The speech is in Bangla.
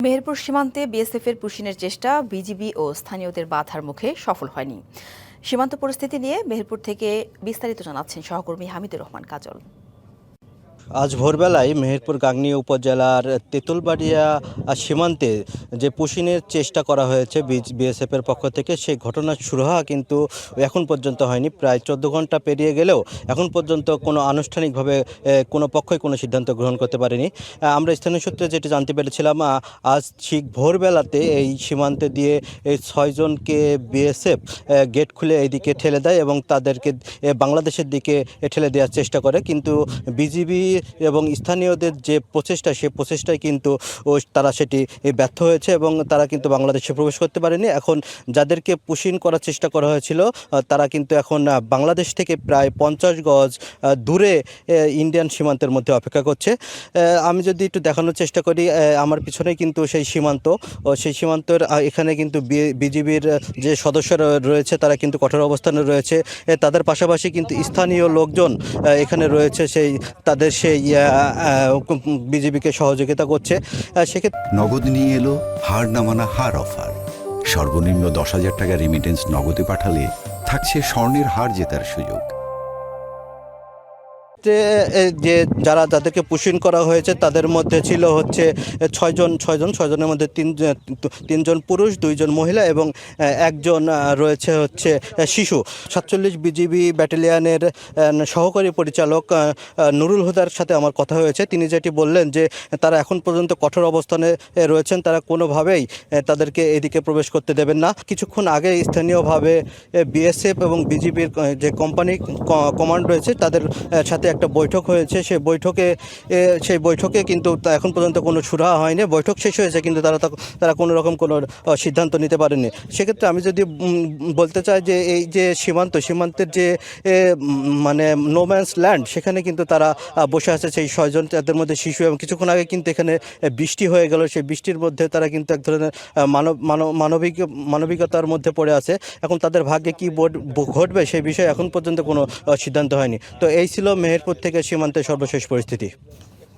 মেহেরপুর সীমান্তে বিএসএফের পুশিনের চেষ্টা বিজিবি ও স্থানীয়দের বাধার মুখে সফল হয়নি। সীমান্ত পরিস্থিতি নিয়ে মেহেরপুর থেকে বিস্তারিত জানাচ্ছেন সহকর্মী হামিদুর রহমান কাজল। আজ ভোরবেলায় মেহেরপুর গাংনী উপজেলার তেঁতুলবাড়িয়া সীমান্তে যে পুশিনের চেষ্টা করা হয়েছে বিএসএফের পক্ষ থেকে, সেই ঘটনা শুরু হওয়া কিন্তু এখন পর্যন্ত হয়নি। প্রায় 14 ঘন্টা পেরিয়ে গেলেও এখন পর্যন্ত কোনো আনুষ্ঠানিকভাবে কোনো পক্ষই কোনো সিদ্ধান্ত গ্রহণ করতে পারেনি। আমরা স্থানীয় সূত্রে যেটি জানতে পেরেছিলাম, আজ ঠিক ভোরবেলাতে এই সীমান্তে দিয়ে এই 6 জনকে বিএসএফ গেট খুলে এইদিকে ঠেলে দেয় এবং তাদেরকে বাংলাদেশের দিকে ঠেলে দেওয়ার চেষ্টা করে। কিন্তু বিজিবি এবং স্থানীয়দের যে প্রচেষ্টা, সেই প্রচেষ্টায় কিন্তু তারা সেটি ব্যর্থ হয়েছে এবং তারা কিন্তু বাংলাদেশে প্রবেশ করতে পারেনি। এখন যাদেরকে পুশিন করার চেষ্টা করা হয়েছিল তারা কিন্তু এখন বাংলাদেশ থেকে প্রায় 50 গজ দূরে ইন্ডিয়ান সীমান্তের মধ্যে অপেক্ষা করছে। আমি যদি একটু দেখানোর চেষ্টা করি, আমার পিছনে কিন্তু সেই সীমান্ত, সেই সীমান্তের এখানে কিন্তু বিজিবির যে সদস্যরা রয়েছে তারা কিন্তু কঠোর অবস্থানে রয়েছে। তাদের পাশাপাশি কিন্তু স্থানীয় লোকজন এখানে রয়েছে, তাদের সেই বিজেপিকে সহযোগিতা করছে। সেক্ষেত্রে নগদ নিয়ে এলো হার না মানা হার অফার। সর্বনিম্ন 10,000 টাকা রেমিটেন্স নগদে পাঠালে থাকছে স্বর্ণের হার জেতার সুযোগ। যে যাদেরকে পুশিন করা হয়েছে তাদের মধ্যে ছিল হচ্ছে 6 জনের মধ্যে 3 জন পুরুষ, 2 জন মহিলা এবং একজন রয়েছে হচ্ছে শিশু। 47 বিজিবি ব্যাটালিয়নের সহকারী পরিচালক নুরুল হুদার সাথে আমার কথা হয়েছে। তিনি যেটি বললেন যে তারা এখন পর্যন্ত কঠোর অবস্থানে রয়েছেন, তারা কোনোভাবেই তাদেরকে এদিকে প্রবেশ করতে দেবেন না। কিছুক্ষণ আগে স্থানীয়ভাবে বিএসএফ এবং বিজিবির যে কোম্পানি কমান্ড রয়েছে তাদের সাথে একটা বৈঠক হয়েছে। সেই বৈঠকে কিন্তু এখন পর্যন্ত কোনো সুরাহা হয়নি। বৈঠক শেষ হয়েছে কিন্তু তারা কোনো রকম কোনো সিদ্ধান্ত নিতে পারেনি। সেক্ষেত্রে আমি যদি বলতে চাই যে এই যে সীমান্তের যে মানে নোম্যান্স ল্যান্ড, সেখানে কিন্তু তারা বসে আছে সেই 6 জন, তাদের মধ্যে শিশু। এবং কিছুক্ষণ আগে কিন্তু এখানে বৃষ্টি হয়ে গেল, সেই বৃষ্টির মধ্যে তারা কিন্তু এক ধরনের মানবিকতার মধ্যে পড়ে আছে। এখন তাদের ভাগ্যে কী ঘটবে সেই বিষয়ে এখন পর্যন্ত কোনো সিদ্ধান্ত হয়নি। তো এই ছিল মেহেরপুর থেকে সীমান্তের সর্বশেষ পরিস্থিতি।